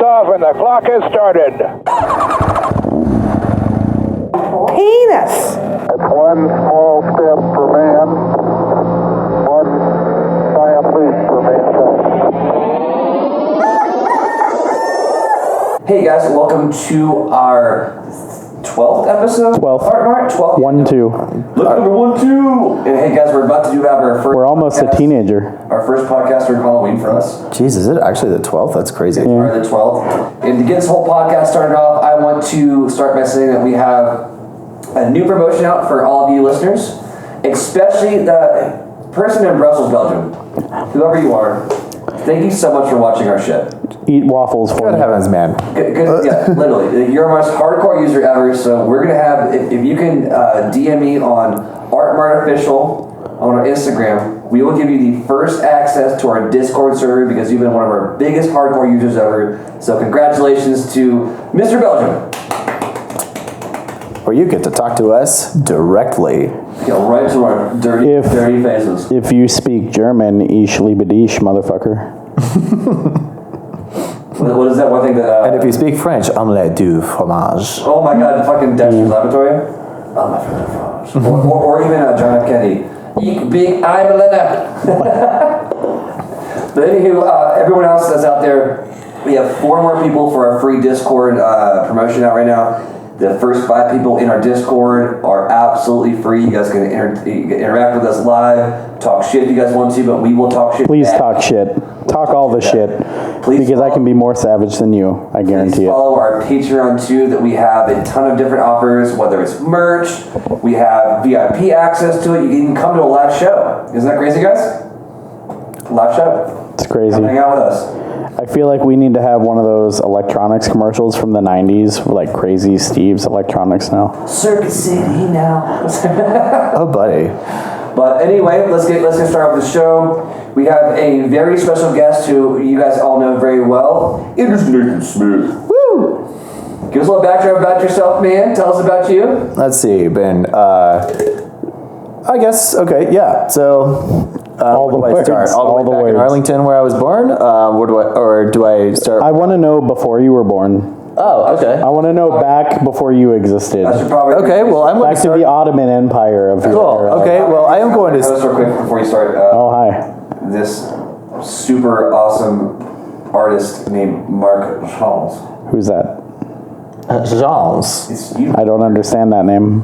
off and the clock has started. Penis. It's one small step for man, one giant leap for mankind. Hey guys, welcome to our 12th episode? 12th. Mart? 12th. 1-2. Look, number 1-2. And hey guys, we're about to have our first We're almost podcast, a teenager. Our first podcast during Halloween for us. Jeez, is it actually the 12th? That's crazy. Yeah. Or the 12th. And to get this whole podcast started off, I want to start by saying that we have a new promotion out for all of you listeners, especially the person in Brussels, Belgium. Whoever you are, thank you so much for watching our shit. Eat waffles for Good me. heavens, man. Good, yeah, literally. You're our most hardcore user ever, so we're going to have, if you can DM me on Mart Official on our Instagram, we will give you the first access to our Discord server because you've been one of our biggest hardcore users ever. So congratulations to Mr. Belgium. Where you get to talk to us directly. Yeah, right to our dirty faces. If you speak German, ich liebe dich, motherfucker. What is that one thing that... And if you speak French, omelette du fromage. Oh my god, fucking Dexter's Laboratory. Or even John F. Kennedy. Ich bin Eimelena. But anywho, everyone else that's out there, we have 4 more people for our free Discord promotion out right now. The first 5 people in our Discord are absolutely free. You guys can interact with us live, talk shit if you guys want to, but we will talk shit. Please back. talk shit. Talk all the shit. Please because I can be more savage than you. I guarantee Please it. follow our Patreon too, that we have a ton of different offers, whether it's merch, we have VIP access to it. You can even come to a live show. Isn't that crazy, guys? Live show. It's crazy. Come hang out with us. I feel like we need to have one of those electronics commercials from the 90s, like Crazy Steve's Electronics now. Circuit City now. Oh, buddy. But anyway, let's get started with the show. We have a very special guest who you guys all know very well. It is Nathan Smith. Woo! Give us a little background about yourself, man. Tell us about you. Let's see, Ben. I guess, okay, yeah. So... all the where do I start? words. All the way All the back in words. Arlington where I was born? Do I start? I want to know before you were born. Oh, okay. I want to know back before you existed. I should probably... Okay, well, I'm going Back to to start. the Ottoman Empire of your Cool, era. okay, well, I am going Tell us to... real quick before you start. Oh, hi. This super awesome artist named Mark Charles. Who's that? Jeans. It's you. I don't understand that name.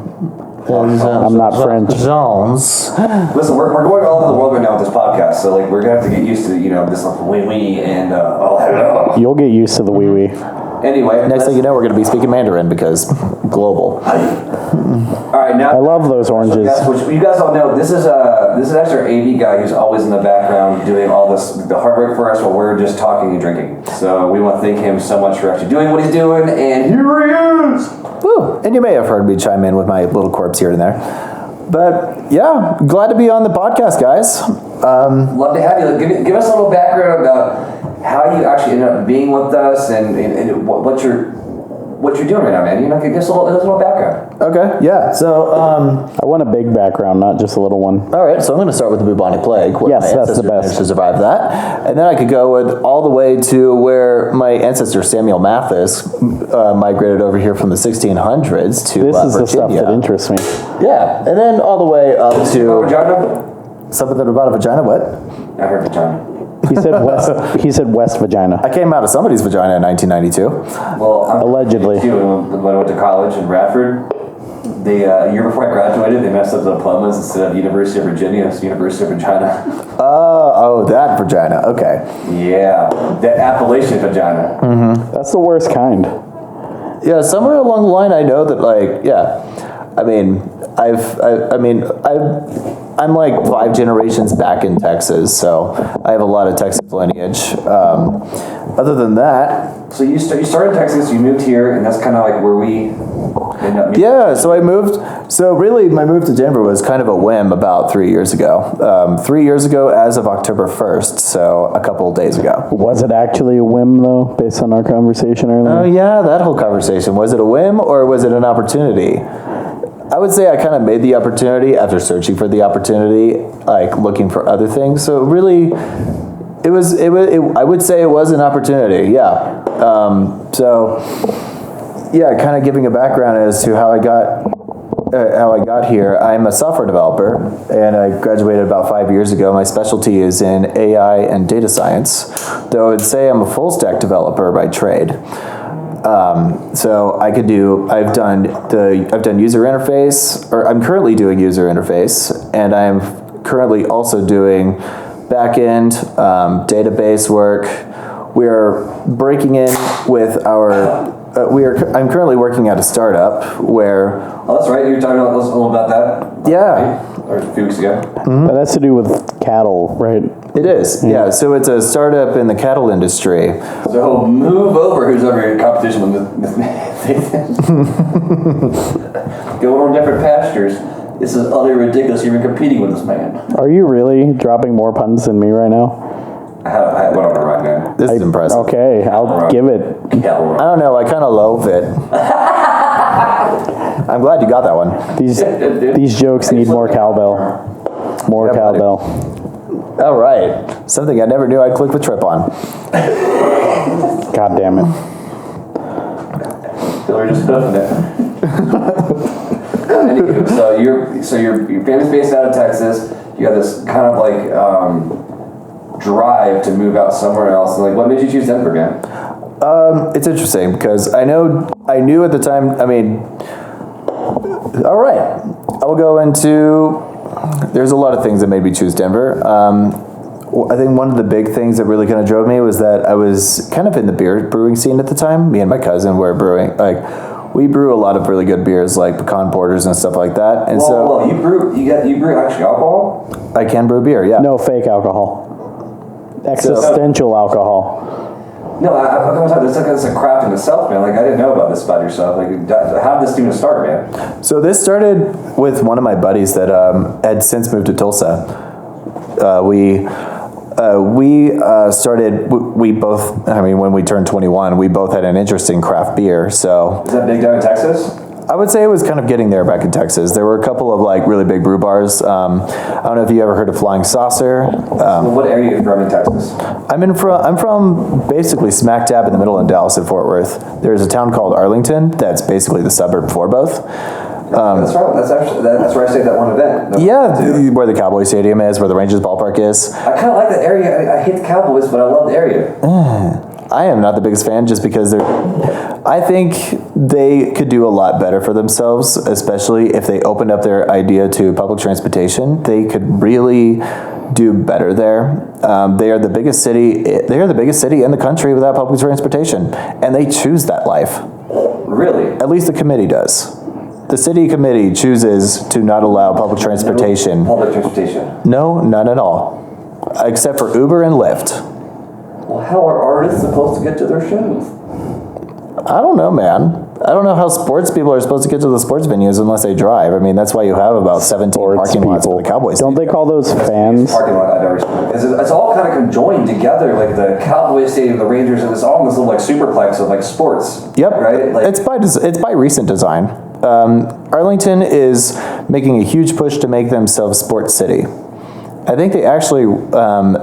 I'm not French. Jeans. Listen, we're going all over the world right now with this podcast, so like we're gonna have to get used to this like wee and oh hello. You'll get used to the wee wee. Anyway, Next thing you know, we're going to be speaking Mandarin because global. all right now. I love those oranges. That's what you guys all know. This is actually our AV guy who's always in the background doing all the hard work for us while we're just talking and drinking. So we want to thank him so much for actually doing what he's doing, and here he is. Woo. And you may have heard me chime in with my little corpse here and there. But yeah, glad to be on the podcast, guys. Love to have you. Give us a little background about how you actually ended up being with us and what you're doing right now, man. Give us a little background. Okay, yeah. So, I want a big background, not just a little one. all right. So I'm going to start with the bubonic plague. Where Yes, my that's the ancestors best. managed to survive that, and then I could go with all the way to where my ancestor Samuel Mathis migrated over here from the 1600s to This is Virginia. the stuff that interests me. Yeah, and then all the way up to Vagina? something about a vagina. What? I heard vagina. He said west. He said West Vagina. I came out of somebody's vagina in 1992. Well, Allegedly. When I went to college in Radford, the year before I graduated, they messed up the diplomas. Instead of University of Virginia, it's University of Regina. Oh, that vagina. Okay. Yeah, the Appalachian vagina. That's the worst kind. Yeah, somewhere along the line, I know that, like, yeah. I mean, I'm like 5 generations back in Texas, so I have a lot of Texas lineage. Other than that, So you started in Texas, you moved here, and that's kind of like where we ended up meeting. yeah, so I moved. So really, my move to Denver was kind of a whim about 3 years ago. 3 years ago, as of October 1st, so a couple of days ago. Was it actually a whim, though, based on our conversation Oh earlier? yeah, that whole conversation. Was it a whim or was it an opportunity? I would say I kind of made the opportunity after searching for the opportunity, like looking for other things. So really, I would say it was an opportunity, yeah. So, yeah, kind of giving a background as to how I got here. I'm a software developer, and I graduated about 5 years ago. My specialty is in AI and data science, though I'd say I'm a full stack developer by trade. So I've done user interface, or I'm currently doing user interface, and I'm currently also doing back-end database work. We're breaking in with I'm currently working at a startup where... Oh, that's right. You were talking a little about that. Yeah. Or a few weeks ago. Mm-hmm. That has to do with cattle, right? It is, yeah. So it's a startup in the cattle industry. So move over. Who's over in competition with Nathan? Going on different pastures. This is utterly ridiculous. You're even competing with this man. Are you really dropping more puns than me right now? I went on a run, man. This is impressive. Okay, I'll give it. Yeah, I don't know, I kind of loathe it. I'm glad you got that one. These jokes need more cowbell. More Yeah, buddy. cowbell. All right. Something I never knew I'd click with Trip on. God damn it. We're just hoofing it. Anywho, so your family's based out of Texas. You have this kind of like drive to move out somewhere else. Like, what made you choose Denver, man? It's interesting because I knew at the time. I mean, all right. I'll go into. There's a lot of things that made me choose Denver. I think one of the big things that really kind of drove me was that I was kind of in the beer brewing scene at the time. Me and my cousin were brewing, we brew a lot of really good beers like pecan porters and stuff like that. And Whoa, you brew actually alcohol? I can brew beer, yeah. No fake alcohol. Existential alcohol. No, I'm talking. It's a craft in itself, man. Like, I didn't know about this about yourself. Like, how did this even start, man? So this started with one of my buddies that had since moved to Tulsa. We both, I mean, when we turned 21, we both had an interest in craft beer, so. Is that big down in Texas? I would say it was kind of getting there back in Texas. There were a couple of like really big brew bars. I don't know if you ever heard of Flying Saucer. What area are you from in Texas? I'm from basically smack dab in the middle in Dallas and Fort Worth. There's a town called Arlington that's basically the suburb for both. That's right. That's where I stayed at that one event. Yeah, where the Cowboy Stadium is, where the Rangers ballpark is. I kind of like that area. I hate the Cowboys, but I love the area. I am not the biggest fan just because I think they could do a lot better for themselves, especially if they opened up their idea to public transportation. They could really do better there. They are the biggest city. They are the biggest city in the country without public transportation, and they choose that life. Really? At least the committee does. The city committee chooses to not allow public transportation. Public transportation. No, none at all, except for Uber and Lyft. Well, how are artists supposed to get to their shows? I don't know, man. I don't know how sports people are supposed to get to the sports venues unless they drive. I mean, that's why you have about 17 parking lots for the Cowboys. Don't they call those fans? Parking lot I've never seen. It's all kind of conjoined together, like the Cowboys Stadium, the Rangers, and it's all in this little like superplex of like sports. Yep. Right. Like, it's by recent design. Arlington is making a huge push to make themselves sports city. I think they actually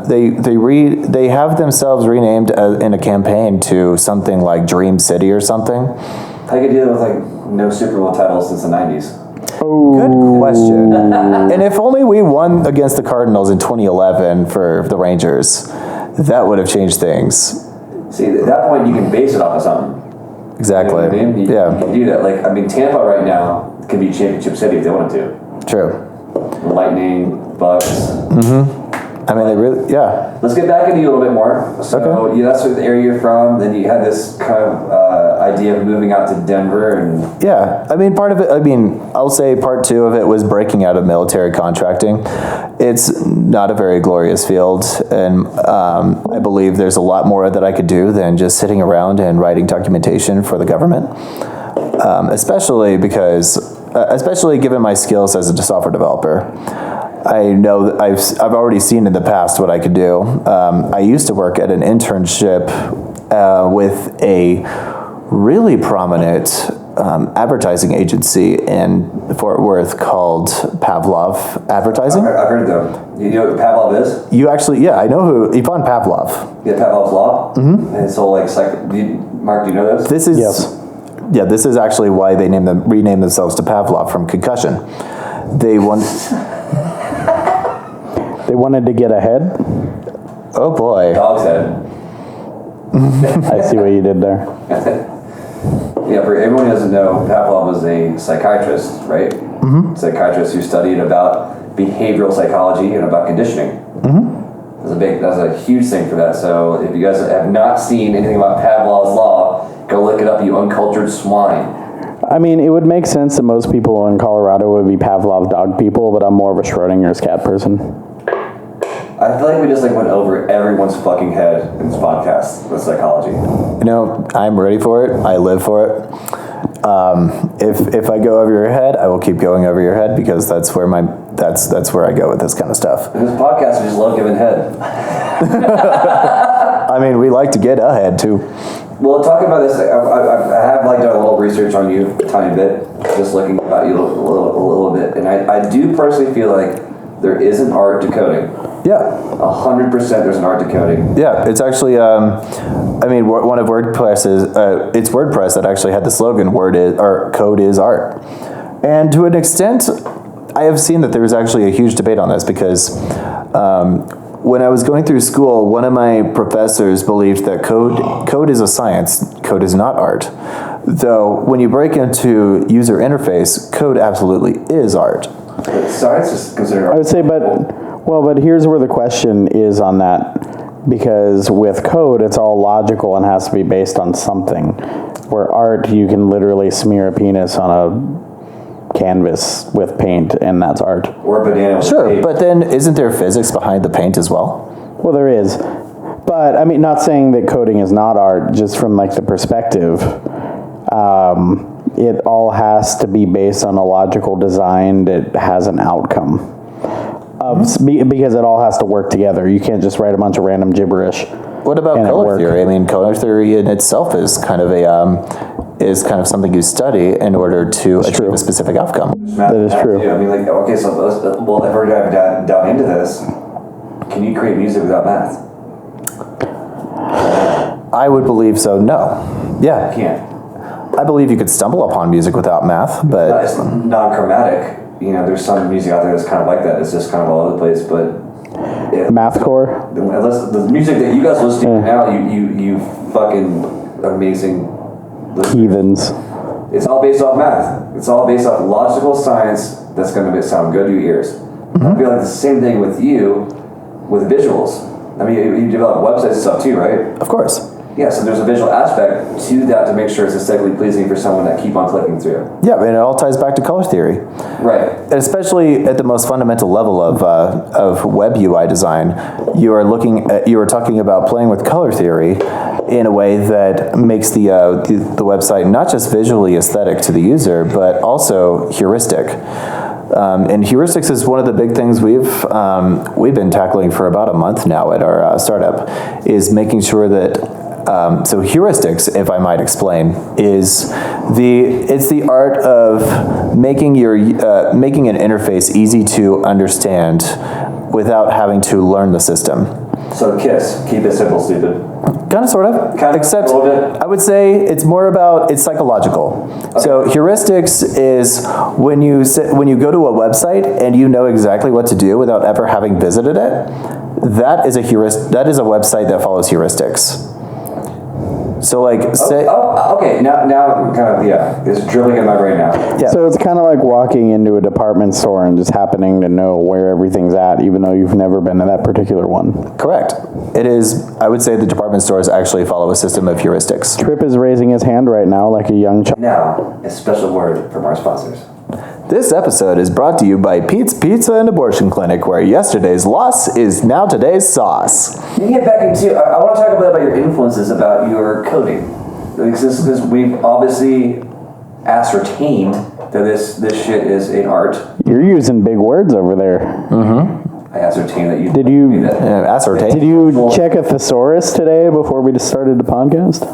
they have themselves renamed in a campaign to something like Dream City or something. How you deal with like no Super Bowl titles since the 90s? Good question. And if only we won against the Cardinals in 2011 for the Rangers, that would have changed things. See, at that point you can base it off of something. Exactly. You know what I mean? You can do that. Like, I mean, Tampa right now can be championship city if they wanted to. True. Lightning, Bucks. I mean, they really, yeah. Let's get back into you a little bit more. So, Okay. yeah, that's the area you're from. Then you had this kind of idea of moving out to Denver, and Yeah, I mean, part of it, I'll say part two of it was breaking out of military contracting. It's not a very glorious field, and I believe there's a lot more that I could do than just sitting around and writing documentation for the government, especially given my skills as a software developer. I know that I've already seen in the past what I could do. I used to work at an internship with a really prominent advertising agency in Fort Worth called Pavlov Advertising. I've heard of them. You know what Pavlov is? You actually, yeah, I know who, Ivan Pavlov. Yeah, Pavlov's Law? Mm-hmm. And so, like, Mark, do you know this? This is, Yes. yeah, this is actually why they renamed themselves to Pavlov from concussion. They wanted to get ahead. Oh boy. Dog's head. I see what you did there. Yeah, for everyone who doesn't know, Pavlov was a psychiatrist, right? Mm-hmm. Psychiatrist who studied about behavioral psychology and about conditioning. Mm-hmm. That's a huge thing for that. So if you guys have not seen anything about Pavlov's Law, go look it up, you uncultured swine. I mean, it would make sense that most people in Colorado would be Pavlov dog people, but I'm more of a Schrodinger's cat person. I feel like we just went over everyone's fucking head in this podcast with psychology. You know, I'm ready for it. I live for it. If I go over your head, I will keep going over your head because that's where I go with this kind of stuff. In this podcast, we just love giving head. I mean, we like to get ahead too. Well, talking about this, I have done a little research on you a tiny bit, just looking about you a little bit, and I do personally feel like there is an art to coding. Yeah. 100% there's an art to coding. Yeah, it's actually, I mean, one of WordPress's, it's WordPress that actually had the slogan, code is art. And to an extent, I have seen that there was actually a huge debate on this because when I was going through school, one of my professors believed that code is a science, code is not art. Though, when you break into user interface, code absolutely is art. But science is considered art. I would say, but here's where the question is on that. Because with code, it's all logical and has to be based on something. Where art, you can literally smear a penis on a canvas with paint, and that's art. Or a banana with Sure, tape. but then isn't there physics behind the paint as well? Well, there is. But, I mean, not saying that coding is not art, just from, the perspective. It all has to be based on a logical design that has an outcome. Because it all has to work together. You can't just write a bunch of random gibberish. What about color theory? I mean, color theory in itself is kind of something you study in order to achieve a specific outcome. That is true. I mean, okay, so if we're diving down into this, can you create music without math? I would believe so, no. Yeah. You can't. I believe you could stumble upon music without math, but... It's non-chromatic. You know, there's some music out there that's kind of like that. It's just kind of all over the place, but... Mathcore? The music that you guys listen to now, you fucking amazing... Heathens. It's all based off math. It's all based off logical science that's going to sound good to your ears. Mm-hmm. I feel like the same thing with you, with visuals. I mean, you develop websites and stuff too, right? Of course. Yeah, so there's a visual aspect to that to make sure it's aesthetically pleasing for someone that keep on clicking through. Yeah, and it all ties back to color theory. Right. And especially at the most fundamental level of web UI design, you are talking about playing with color theory in a way that makes the website not just visually aesthetic to the user, but also heuristic. And heuristics is one of the big things we've been tackling for about a month now at our startup, is making sure that so heuristics, if I might explain, is the art of making making an interface easy to understand without having to learn the system. So KISS, keep it simple, stupid. Kind of, sort of. Kind of, Except, a little bit. I would say it's more about, it's psychological. Okay. So heuristics is when you go to a website and you know exactly what to do without ever having visited it. That is a website that follows heuristics. So say... okay, now I'm kind of, it's drilling in my brain now. Yeah. So it's kind of like walking into a department store and just happening to know where everything's at, even though you've never been to that particular one. Correct. It is, I would say the department stores actually follow a system of heuristics. Trip is raising his hand right now like a young child. Now, a special word from our sponsors. This episode is brought to you by Pete's Pizza and Abortion Clinic, where yesterday's loss is now today's sauce. You get back into, I want to talk a bit about your influences about your coding. Because we've obviously ascertained that this shit is an art. You're using big words over there. Mm-hmm. I ascertained that you... Ascertain? Did you check a thesaurus today before we just started the podcast?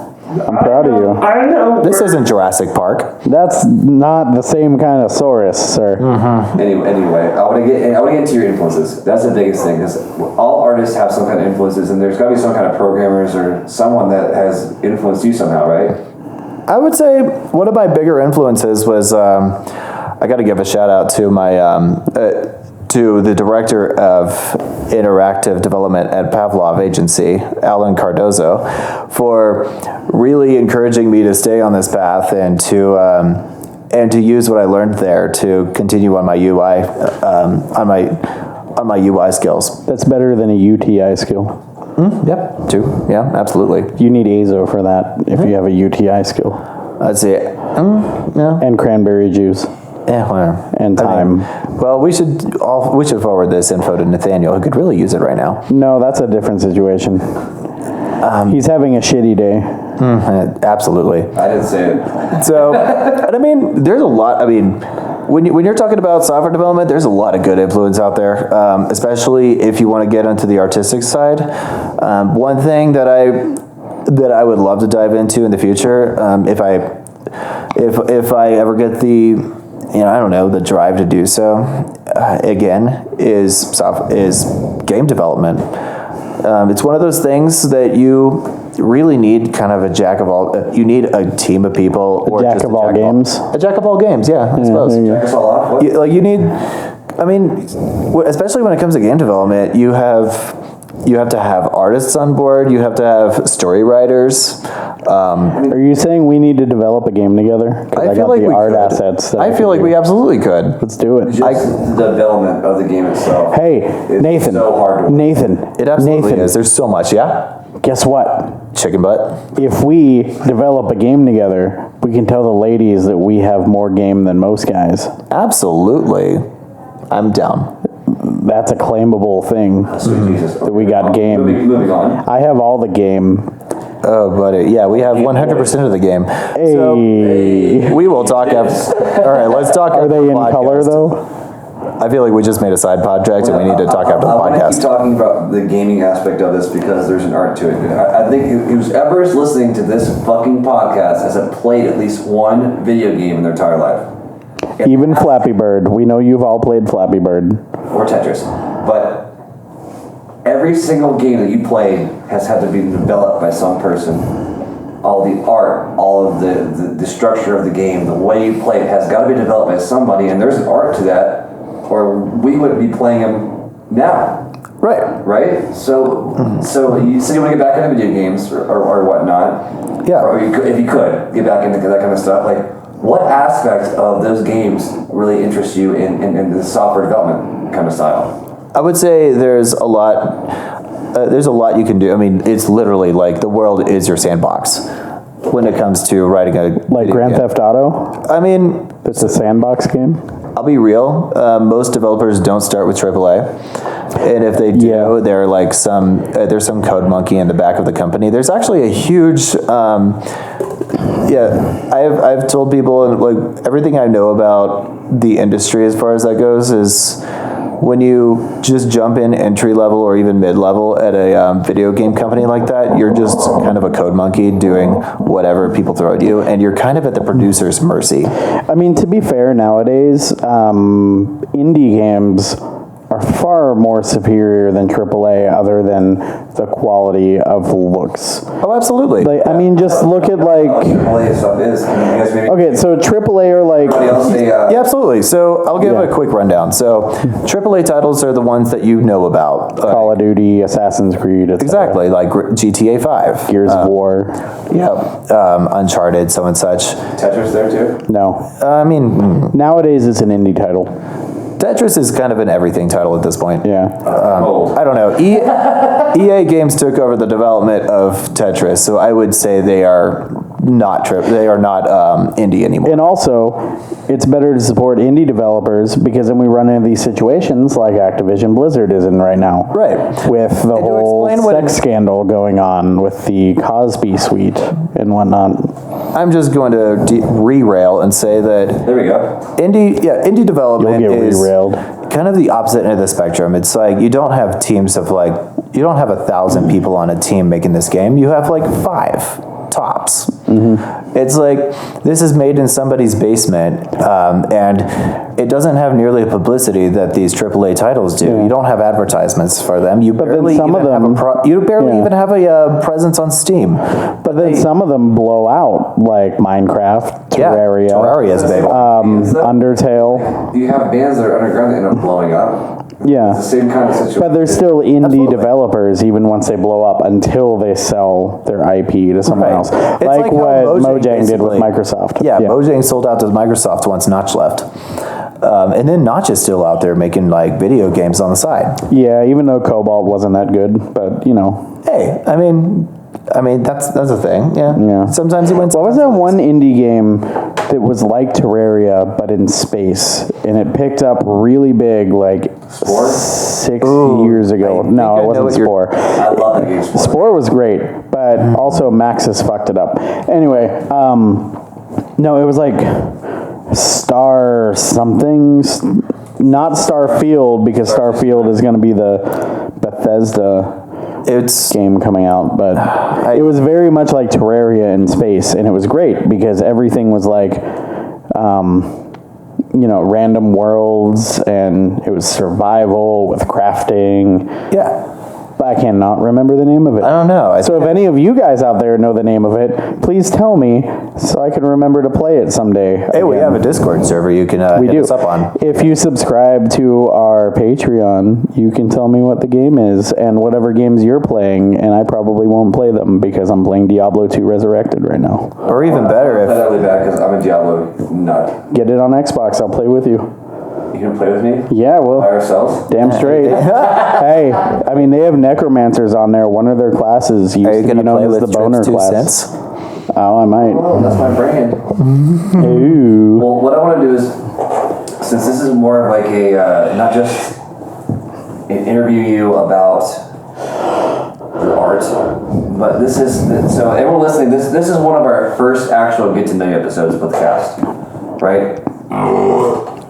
I'm proud of you. I don't know. This isn't Jurassic Park. That's not the same kind of Saurus, sir. Anyway, I want to get into your influences. That's the biggest thing, because all artists have some kind of influences, and there's got to be some kind of programmers or someone that has influenced you somehow, right? I would say one of my bigger influences was I got to give a shout out to my to the director of interactive development at Pavlov Agency, Alan Cardozo, for really encouraging me to stay on this path and to use what I learned there to continue on my UI on my UI skills. That's better than a UTI skill. Yep. Too. Yeah. Absolutely. You need AZO for that if you have a UTI skill. I'd say. Yeah. And cranberry juice. Yeah, well, And time. Well, we should forward this info to Nathaniel, who could really use it right now. No, that's a different situation. He's having a shitty day. Absolutely. I didn't say it. So, and I mean, there's a lot. I mean, when you're talking about software development, there's a lot of good influence out there, especially if you want to get onto the artistic side. One thing that I would love to dive into in the future, if I ever get the I don't know, the drive to do so, again, is game development. It's one of those things that you really need kind of a jack of all, you need a team of people. Or Jack just of all games? A jack of all games, yeah, I suppose. Check us all off. What? You need, I mean, especially when it comes to game development, you have to have artists on board, you have to have story writers. Are you saying we need to develop a game together? Because I got the art assets. that I feel like we absolutely could. Let's do it. Just the development of the game itself. Hey, is Nathan. so hard to Nathan. It absolutely Nathan, is. There's so much, yeah? Guess what? Chicken butt. If we develop a game together, we can tell the ladies that we have more game than most guys. Absolutely. I'm down. That's a claimable thing. Sweet Jesus. That we got game. Moving on. I have all the game. Oh, buddy. Yeah, we have 100% of the game. Hey. So, we will talk after. All right, let's talk Are after they the in podcast. color, though? I feel like we just made a side project and we need to talk after the I want to keep podcast. talking about the gaming aspect of this because there's an art to it. I think whoever is listening to this fucking podcast has played at least one video game in their entire life. Even Flappy Bird. We know you've all played Flappy Bird. Or Tetris. But every single game that you played has had to be developed by some person. All the art, all of the structure of the game, the way you play it has got to be developed by somebody, and there's an art to that, or we wouldn't be playing them now. Right? So you said you want to get back into video games or whatnot. Yeah. Or if you could, get back into that kind of stuff. Like, what aspects of those games really interest you in the software development kind of style? I would say there's a lot you can do. I mean, it's literally like the world is your sandbox when it comes to writing a Like video Grand game. Theft Auto? I mean, It's a sandbox game? I'll be real. Most developers don't start with AAA, and if they do, Yeah. they're like there's some code monkey in the back of the company. There's actually a huge. I've told people, and like everything I know about the industry as far as that goes is when you just jump in entry level or even mid level at a video game company like that, you're just kind of a code monkey doing whatever people throw at you, and you're kind of at the producer's mercy. I mean, to be fair, nowadays, indie games are far more superior than AAA other than the quality of looks. Oh, absolutely. Like, I mean, just look at like... AAA stuff is. Can you guys maybe Okay, so AAA are like... anybody else say, Yeah, absolutely. So I'll give Yeah. a quick rundown. So AAA titles are the ones that you know about. Call of Duty, Assassin's Creed, etc. Exactly, like GTA 5. Gears of War. Yep. Uncharted, so and such. Tetris there too? No. I mean, Nowadays, it's an indie title. Tetris is kind of an everything title at this point. Yeah. I don't know. EA Games took over the development of Tetris, so I would say they are not indie anymore. And also, it's better to support indie developers because then we run into these situations like Activision Blizzard is in right now. Right. With the And to whole explain what sex scandal going on with the Cosby suite and whatnot. I'm just going to re-rail and say that There we go. indie development You'll get is re-railed. kind of the opposite end of the spectrum. It's like you don't have teams of you don't have 1,000 people on a team making this game. You have like 5 tops. It's like, this is made in somebody's basement, and it doesn't have nearly the publicity that these AAA titles do. You don't have advertisements for them. You barely some even of them- even have a presence on Steam. But then some of them blow out, like Minecraft, Terraria, Terraria's big. Undertale. You have bands that are underground that end up blowing up. Yeah. It's the same kind of situation. But they're still indie Absolutely. developers, even once they blow up, until they sell their IP to someone Right. else. It's Like like how what Mojang Mojang did with basically- Microsoft. Yeah, Mojang sold out to Microsoft once Notch left. And then Notch is still out there making like video games on the side. Yeah, even though Cobalt wasn't that good, but you know. Hey, I mean that's a thing. Yeah. Yeah. Sometimes it wins. What was that one indie game that was like Terraria but in space, and it picked up really big like Spore? 6 Ooh, years ago? I think I No, know it wasn't what you're- Spore. I love that game. Spore was great, but also Maxis fucked it up. Anyway, no, it was like Star something, not Starfield, because Starfield is going to be the Bethesda It's game coming out, but it was very much like Terraria in space, and it was great because everything was like, random worlds, and it was survival with crafting. yeah. But I cannot remember the name of it. I don't know. So if any of you guys out there know the name of it, please tell me so I can remember to play it someday. Hey, we again. have a Discord server you can We hit do. us up on. If you subscribe to our Patreon, you can tell me what the game is and whatever games you're playing, and I probably won't play them because I'm playing Diablo 2 Resurrected right now. Or even better, I play if that really bad because I'm a Diablo nut. Get it on Xbox, I'll play with you. You can play with me Yeah, by well, ourselves. damn straight. Hey, I mean, they have necromancers on there. One of their classes used are you to going be to play known as with the boner Trips 2 class. cents? Oh, I might. Oh, that's my brand. Ooh. Well, what I want to do is, since this is more of like a, not just interview you about your art, but this is, so everyone listening, this is one of our first actual get to know you episodes with the cast, right?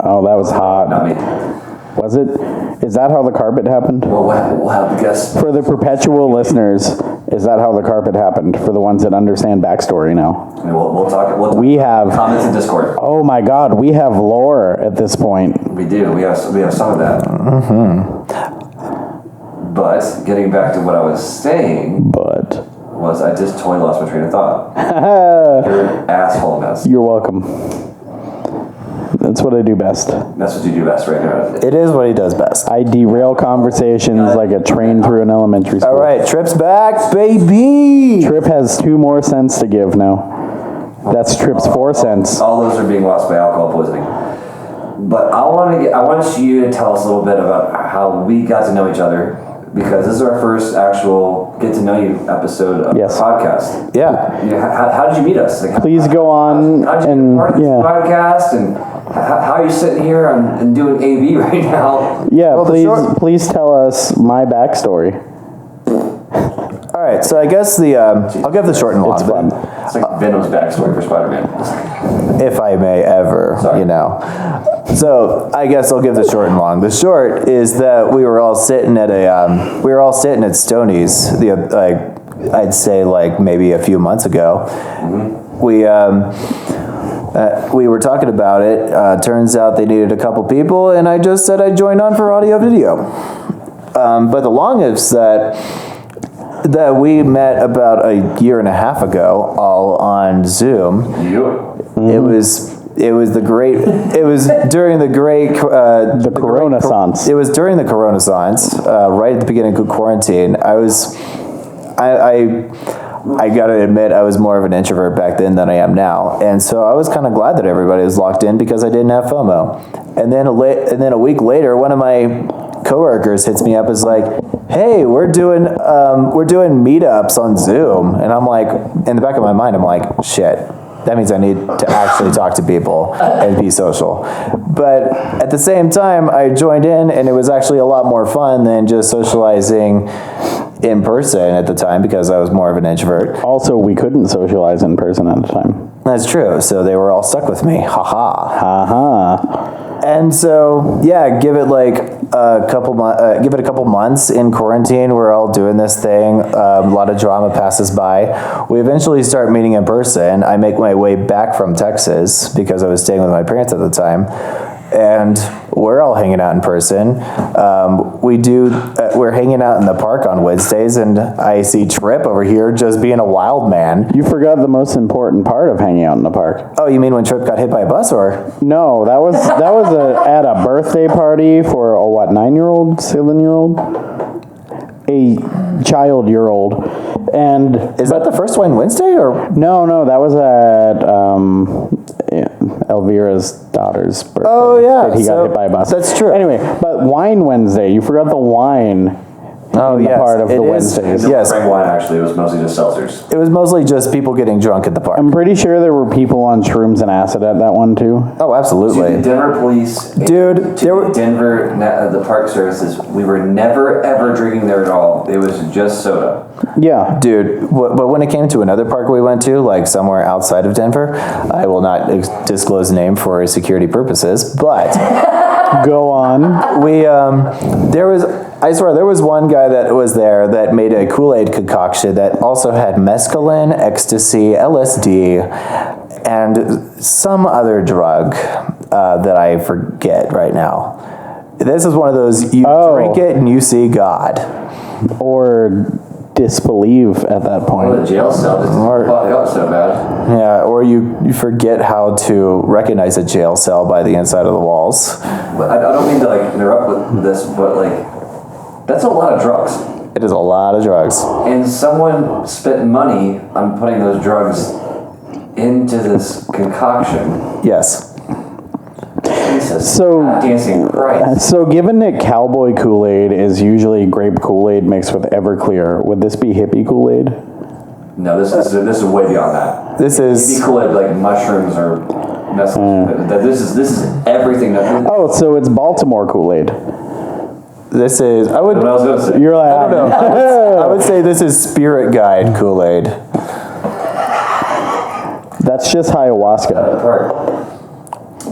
Oh, that was hot. Not me. Was it? Is that how the carpet happened? Well, we'll have the guests. For the perpetual listeners, is that how the carpet happened? For the ones that understand backstory now. I mean, we'll talk. We have, comments in Discord. oh my God, we have lore at this point. We do. We have some of that. But getting back to what I was saying But was I just totally lost my train of thought. You're an asshole mess. you're welcome. That's what I do best. That's what you do best right now. It is what he does best. I derail conversations like a train through an elementary school. All right, Trip's back, baby. Trip has 2 more cents to give now. That's Trip's 4 cents. All those are being lost by alcohol poisoning. But I want you to tell us a little bit about how we got to know each other, because this is our first actual get to know you episode of Yes. the podcast. Yeah. How did you meet us? Like, Please go on how did you and be part of this yeah. podcast, and how are you sitting here and doing AV right now? Yeah, Well, please tell us my backstory. All right, so I guess I'll give the short and long. It's fun. It's like Venom's backstory for Spider-Man. If I may ever, Sorry. So I guess I'll give the short and long. The short is that we were all sitting at Stoney's I'd say like maybe a few months ago. We were talking about it. Turns out they needed a couple people, and I just said I'd join on for audio video. But the long is that we met about a year and a half ago, all on Zoom. It was during the great The Corona-sance. It was during the Corona-sance, right at the beginning of quarantine. I gotta admit, I was more of an introvert back then than I am now, and so I was kind of glad that everybody was locked in because I didn't have FOMO. And then a week later, one of my coworkers hits me up, is like, "Hey, we're doing meetups on Zoom," and I'm like, in the back of my mind, I'm like, "Shit, that means I need to actually talk to people and be social." But at the same time, I joined in, and it was actually a lot more fun than just socializing in person at the time because I was more of an introvert. Also, we couldn't socialize in person at the time. That's true. So they were all stuck with me. Ha ha. Haha. And so, yeah, give it like a couple months in quarantine. We're all doing this thing. A lot of drama passes by. We eventually start meeting in person. I make my way back from Texas because I was staying with my parents at the time. And we're all hanging out in person. We're hanging out in the park on Wednesdays, and I see Trip over here just being a wild man. You forgot the most important part of hanging out in the park. Oh, you mean when Trip got hit by a bus, or? No, that was at a birthday party for a 9-year-old, 7-year-old, a child-year-old, and Is that the first Wine Wednesday, or? no, that was at Elvira's daughter's birthday. Oh, yeah, that he got so hit by a bus. that's true. Anyway, but Wine Wednesday, you forgot the wine. Oh, in the yes, part of it the is. Wednesdays. Yes. Drank wine, actually. It was mostly just seltzers. It was mostly just people getting drunk at the park. I'm pretty sure there were people on shrooms and acid at that one too. Oh, To the absolutely. Denver police, Dude, to there were- the Denver, the park services, we were never, ever drinking there at all. It was just soda. Yeah. Dude, but when it came to another park we went to, like somewhere outside of Denver, I will not disclose the name for security purposes, but Go on. I swear, there was one guy that was there that made a Kool-Aid concoction that also had mescaline, ecstasy, LSD, and some other drug that I forget right now. This is one of those, you drink it and you see God. Or disbelieve at that Well, point. the jail cell just fucked up so bad. Yeah, or you forget how to recognize a jail cell by the inside of the walls. But I don't mean to like interrupt with this, but like, that's a lot of drugs. It is a lot of drugs. And someone spent money on putting those drugs into this concoction. Yes. Jesus. So- Dancing Christ. So given that cowboy Kool-Aid is usually grape Kool-Aid mixed with Everclear, would this be hippie Kool-Aid? No, this is way beyond that. This Be is, cool like mushrooms or this is everything that. Oh, so it's Baltimore Kool-Aid. I would, What I was gonna say. You're like, I don't know. I would say this is Spirit Guide Kool-Aid. That's just ayahuasca. Part.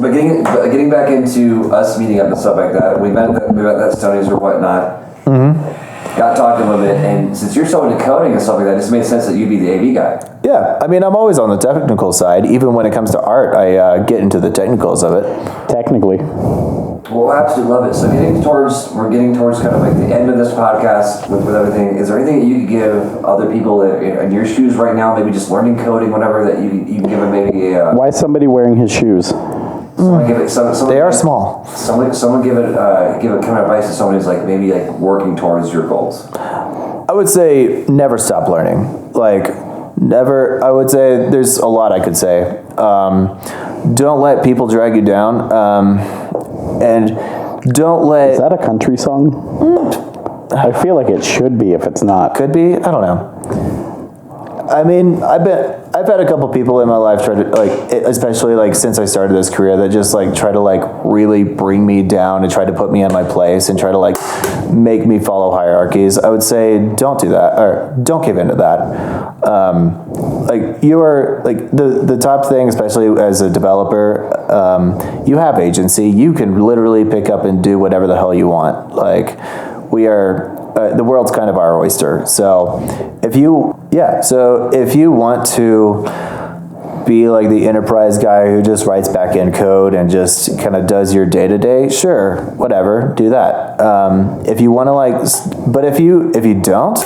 But getting back into us meeting up and stuff like that, we met at Stoney's or whatnot. Got talking a little bit, and since you're so into coding and stuff like that, it just made sense that you'd be the AV guy. Yeah, I mean, I'm always on the technical side. Even when it comes to art, I get into the technicals of it. Technically. Well, I absolutely love it. So we're getting towards kind of like the end of this podcast with everything. Is there anything that you could give other people that are in your shoes right now, maybe just learning coding, whatever, that you can give them maybe a... Why is somebody wearing his shoes? Someone give it, They are small. Someone give a kind of advice to someone who's like maybe like working towards your goals. I would say never stop learning. Like, never. I would say there's a lot I could say. Don't let people drag you down. And don't let... Is that a country song? I feel like it should be if it's not. Could be. I don't know. I mean, I've had a couple people in my life try to, like, especially like since I started this career, that just like try to like really bring me down and try to put me in my place and try to like make me follow hierarchies. I would say don't do that, or don't give into that. Like, you are like the top thing, especially as a developer. You have agency. You can literally pick up and do whatever the hell you want. Like, we are. The world's kind of our oyster. So if you want to be like the enterprise guy who just writes back-end code and just kind of does your day-to-day, sure, whatever, do that. If you want to but if you don't,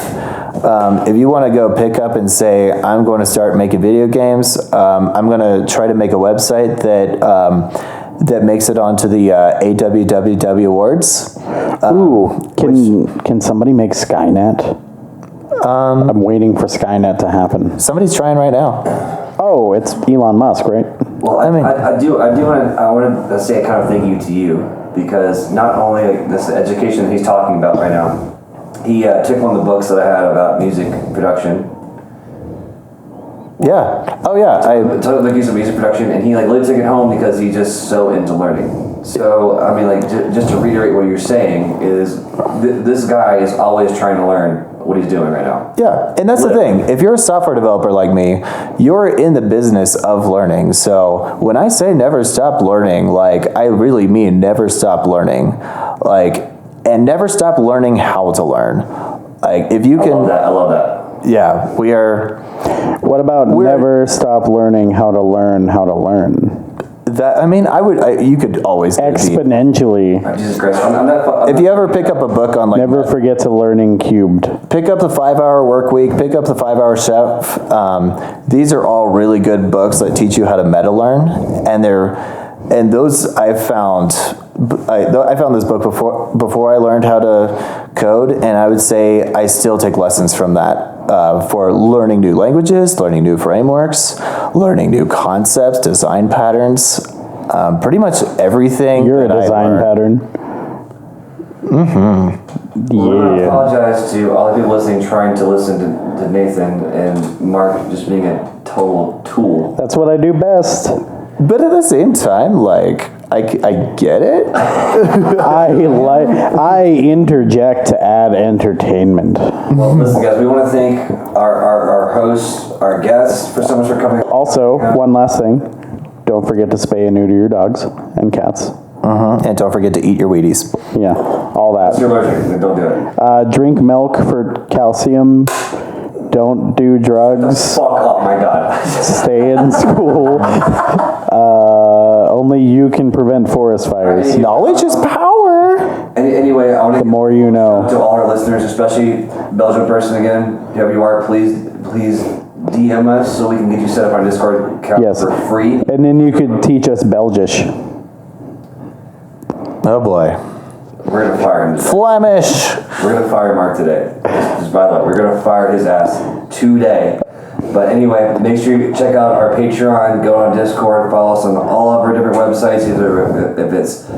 if you want to go pick up and say, I'm going to start making video games, I'm going to try to make a website that makes it onto the AWWW Awards. Ooh, can somebody make Skynet? I'm waiting for Skynet to happen. Somebody's trying right now. Oh, it's Elon Musk, right? Well, I want to say a kind of thank you to you, because not only like this education that he's talking about right now, he took one of the books that I had about music production. Yeah. Oh, yeah. I took the piece of music production, and he like literally took it home because he's just so into learning. So I mean, like just to reiterate what you're saying is, this guy is always trying to learn. what he's doing right now. Yeah, and that's the thing. If you're a software developer like me, you're in the business of learning. So when I say never stop learning, like I really mean never stop learning. Like, and never stop learning how to learn. Like if you can, I love that. Yeah, we are. What about never stop learning how to learn how to learn? That, I mean, you could always go deep. Exponentially. Jesus Christ. I'm not, If you ever pick up a book on like Never forget to learning cubed. pick up the 5-Hour Work Week, pick up the 5-Hour Chef. These are all really good books that teach you how to meta learn, and those I found this book before I learned how to code, and I would say I still take lessons from that for learning new languages, learning new frameworks, learning new concepts, design patterns, pretty much everything. You're a that I design learned. pattern. I Yeah. apologize to all the people listening, trying to listen to Nathan and Mark just being a total tool. That's what I do best. But at the same time, like, I get it. I interject to add entertainment. Well, listen, guys, we want to thank our hosts, our guests, for so much for coming. Also, one last thing. Don't forget to spay and neuter your dogs and cats. And don't forget to eat your Wheaties. Yeah, all If you're that. allergic, then don't do it. Drink milk for calcium. Don't do drugs. Fuck up, my God. Stay in school. Only you can prevent forest fires. Knowledge is power. Anyway, I want to The more you know. to all our listeners, especially Belgian person again, whoever you are, please DM us so we can get you set up on Discord account Yes. for free. And then you could teach us Belgish. Oh boy. We're gonna fire him today. Flemish. We're gonna fire Mark today. Just by the way, we're gonna fire his ass today. But anyway, make sure you check out our Patreon, go on Discord, follow us on all of our different websites, either if it's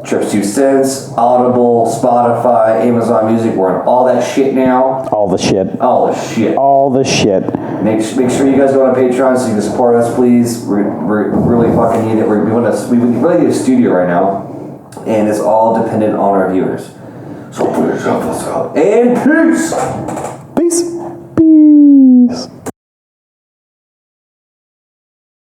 Trips 2 Cents, Audible, Spotify, Amazon Music. We're on all that shit now. All the shit. All the shit. All the shit. Make sure you guys go on Patreon so you can support us, please. We really fucking need it. We really need a studio right now, and it's all dependent on our viewers. So put yourself out. And peace.